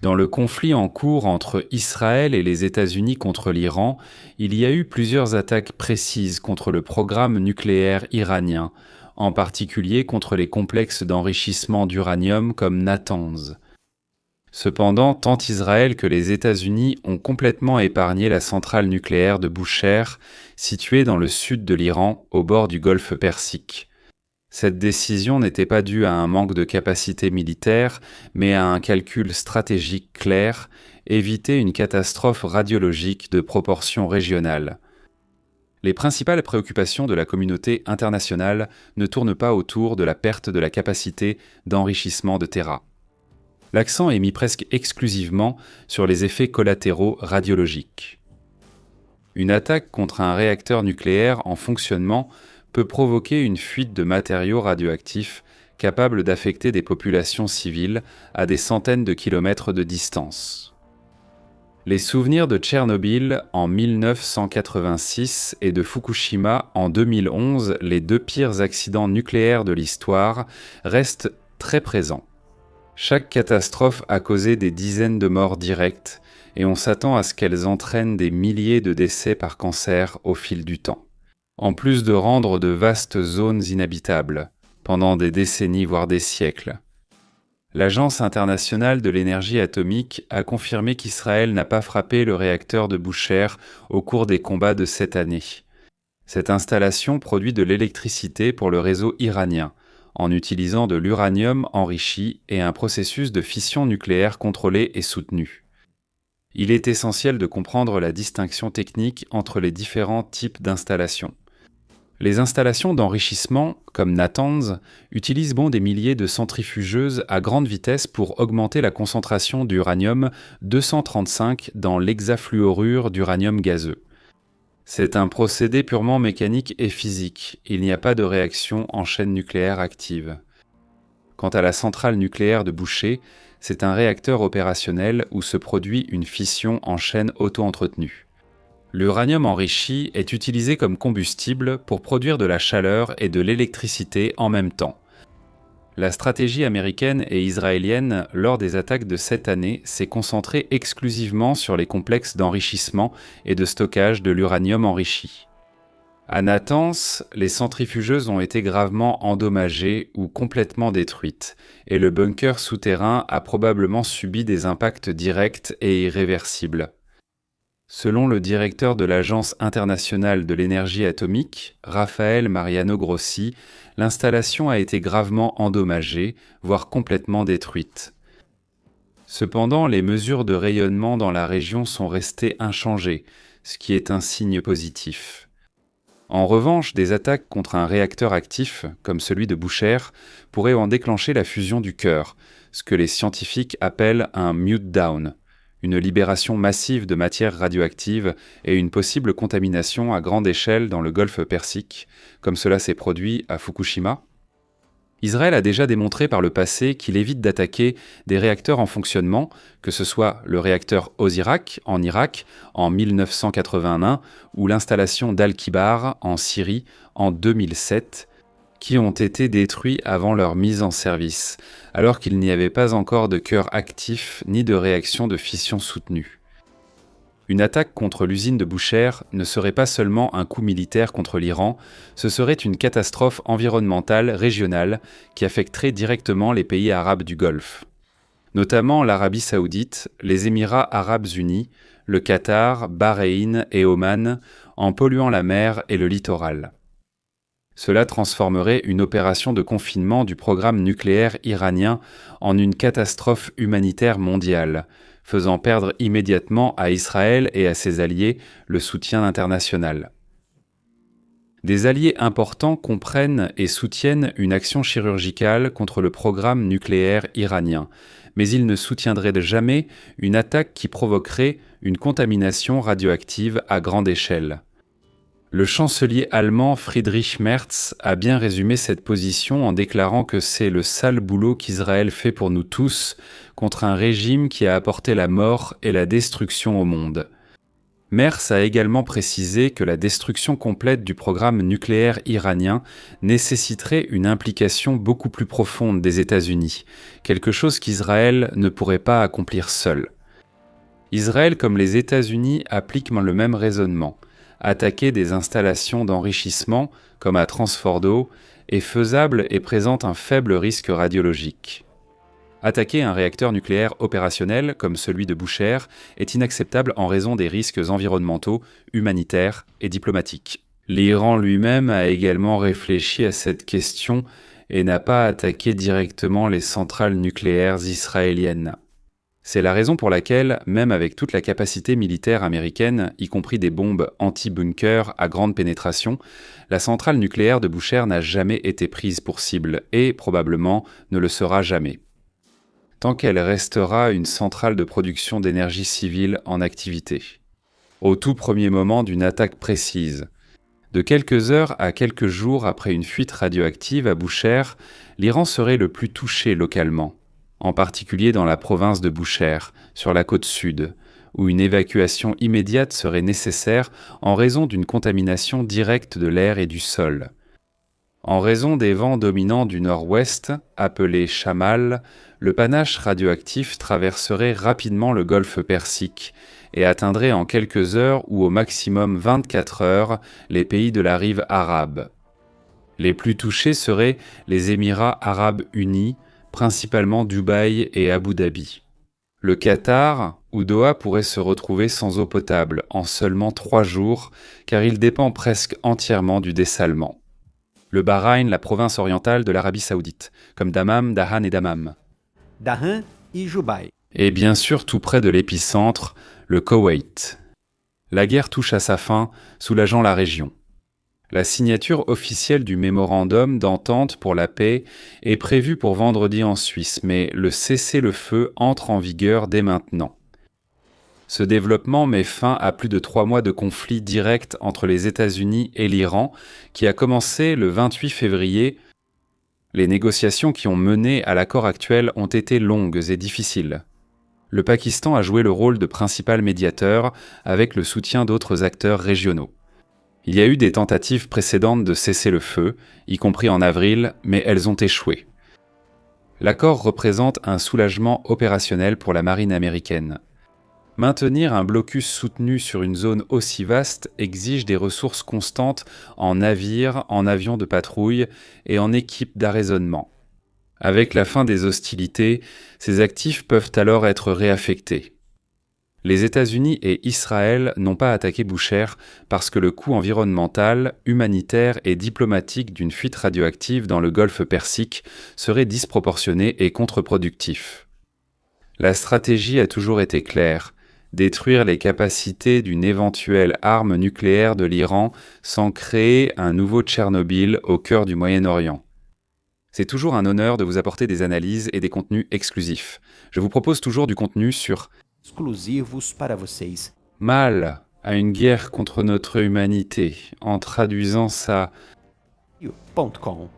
Dans le conflit en cours entre Israël et les États-Unis contre l'Iran, il y a eu plusieurs attaques précises contre le programme nucléaire iranien, en particulier contre les complexes d'enrichissement d'uranium comme Natanz. Cependant, tant Israël que les États-Unis ont complètement épargné la centrale nucléaire de Bushehr, située dans le sud de l'Iran, au bord du golfe Persique. Cette décision n'était pas due à un manque de capacité militaire, mais à un calcul stratégique clair, éviter une catastrophe radiologique de proportions régionales. Les principales préoccupations de la communauté internationale ne tournent pas autour de la perte de la capacité d'enrichissement de Terra. L'accent est mis presque exclusivement sur les effets collatéraux radiologiques. Une attaque contre un réacteur nucléaire en fonctionnement peut provoquer une fuite de matériaux radioactifs capables d'affecter des populations civiles à des centaines de kilomètres de distance. Les souvenirs de Tchernobyl en 1986 et de Fukushima en 2011, les deux pires accidents nucléaires de l'histoire, restent très présents. Chaque catastrophe a causé des dizaines de morts directes et on s'attend à ce qu'elles entraînent des milliers de décès par cancer au fil du temps, en plus de rendre de vastes zones inhabitables, pendant des décennies voire des siècles. L'Agence internationale de l'énergie atomique a confirmé qu'Israël n'a pas frappé le réacteur de Bushehr au cours des combats de cette année. Cette installation produit de l'électricité pour le réseau iranien, en utilisant de l'uranium enrichi et un processus de fission nucléaire contrôlé et soutenu. Il est essentiel de comprendre la distinction technique entre les différents types d'installations. Les installations d'enrichissement, comme Natanz, utilisent des milliers de centrifugeuses à grande vitesse pour augmenter la concentration d'uranium 235 dans l'hexafluorure d'uranium gazeux. C'est un procédé purement mécanique et physique, il n'y a pas de réaction en chaîne nucléaire active. Quant à la centrale nucléaire de Bushehr, c'est un réacteur opérationnel où se produit une fission en chaîne auto-entretenue. L'uranium enrichi est utilisé comme combustible pour produire de la chaleur et de l'électricité en même temps. La stratégie américaine et israélienne lors des attaques de cette année s'est concentrée exclusivement sur les complexes d'enrichissement et de stockage de l'uranium enrichi. À Natanz, les centrifugeuses ont été gravement endommagées ou complètement détruites, et le bunker souterrain a probablement subi des impacts directs et irréversibles. Selon le directeur de l'Agence internationale de l'énergie atomique, Rafael Mariano Grossi, l'installation a été gravement endommagée, voire complètement détruite. Cependant, les mesures de rayonnement dans la région sont restées inchangées, ce qui est un signe positif. En revanche, des attaques contre un réacteur actif, comme celui de Bushehr, pourraient en déclencher la fusion du cœur, ce que les scientifiques appellent un mute-down, une libération massive de matières radioactives et une possible contamination à grande échelle dans le golfe Persique, comme cela s'est produit à Fukushima. Israël a déjà démontré par le passé qu'il évite d'attaquer des réacteurs en fonctionnement, que ce soit le réacteur Osirak en Irak en 1981 ou l'installation d'Al-Kibar en Syrie en 2007, qui ont été détruits avant leur mise en service, alors qu'il n'y avait pas encore de cœur actif ni de réaction de fission soutenue. Une attaque contre l'usine de Bushehr ne serait pas seulement un coup militaire contre l'Iran, ce serait une catastrophe environnementale régionale qui affecterait directement les pays arabes du Golfe, notamment l'Arabie saoudite, les Émirats arabes unis, le Qatar, Bahreïn et Oman, en polluant la mer et le littoral. Cela transformerait une opération de confinement du programme nucléaire iranien en une catastrophe humanitaire mondiale, faisant perdre immédiatement à Israël et à ses alliés le soutien international. Des alliés importants comprennent et soutiennent une action chirurgicale contre le programme nucléaire iranien, mais ils ne soutiendraient jamais une attaque qui provoquerait une contamination radioactive à grande échelle. Le chancelier allemand Friedrich Merz a bien résumé cette position en déclarant que c'est le sale boulot qu'Israël fait pour nous tous contre un régime qui a apporté la mort et la destruction au monde. Merz a également précisé que la destruction complète du programme nucléaire iranien nécessiterait une implication beaucoup plus profonde des États-Unis, quelque chose qu'Israël ne pourrait pas accomplir seul. Israël comme les États-Unis appliquent le même raisonnement. Attaquer des installations d'enrichissement, comme à Transfordo, est faisable et présente un faible risque radiologique. Attaquer un réacteur nucléaire opérationnel, comme celui de Bushehr, est inacceptable en raison des risques environnementaux, humanitaires et diplomatiques. L'Iran lui-même a également réfléchi à cette question et n'a pas attaqué directement les centrales nucléaires israéliennes. C'est la raison pour laquelle, même avec toute la capacité militaire américaine, y compris des bombes anti-bunker à grande pénétration, la centrale nucléaire de Bushehr n'a jamais été prise pour cible et, probablement, ne le sera jamais. Tant qu'elle restera une centrale de production d'énergie civile en activité. Au tout premier moment d'une attaque précise. De quelques heures à quelques jours après une fuite radioactive à Bushehr, l'Iran serait le plus touché localement, en particulier dans la province de Bushehr, sur la côte sud, où une évacuation immédiate serait nécessaire en raison d'une contamination directe de l'air et du sol. En raison des vents dominants du nord-ouest, appelés chamal, le panache radioactif traverserait rapidement le golfe Persique et atteindrait en quelques heures ou au maximum 24 heures les pays de la rive arabe. Les plus touchés seraient les Émirats arabes unis, principalement Dubaï et Abu Dhabi. Le Qatar, où Doha pourrait se retrouver sans eau potable en seulement 3 jours, car il dépend presque entièrement du dessalement. Le Bahreïn, la province orientale de l'Arabie Saoudite, comme Dammam, Dahan et Dammam. Dahan et Jubaï. Et bien sûr, tout près de l'épicentre, le Koweït. La guerre touche à sa fin, soulageant la région. La signature officielle du mémorandum d'entente pour la paix est prévue pour vendredi en Suisse, mais le cessez-le-feu entre en vigueur dès maintenant. Ce développement met fin à plus de 3 mois de conflit direct entre les États-Unis et l'Iran, qui a commencé le 28 février. Les négociations qui ont mené à l'accord actuel ont été longues et difficiles. Le Pakistan a joué le rôle de principal médiateur avec le soutien d'autres acteurs régionaux. Il y a eu des tentatives précédentes de cesser le feu, y compris en avril, mais elles ont échoué. L'accord représente un soulagement opérationnel pour la marine américaine. Maintenir un blocus soutenu sur une zone aussi vaste exige des ressources constantes en navires, en avions de patrouille et en équipes d'arraisonnement. Avec la fin des hostilités, ces actifs peuvent alors être réaffectés. Les États-Unis et Israël n'ont pas attaqué Bushehr parce que le coût environnemental, humanitaire et diplomatique d'une fuite radioactive dans le golfe Persique serait disproportionné et contre-productif. La stratégie a toujours été claire. Détruire les capacités d'une éventuelle arme nucléaire de l'Iran sans créer un nouveau Tchernobyl au cœur du Moyen-Orient. C'est toujours un honneur de vous apporter des analyses et des contenus exclusifs. Je vous propose toujours du contenu sur Exclusivos para vocês. Mal à une guerre contre notre humanité, en traduisant ça .com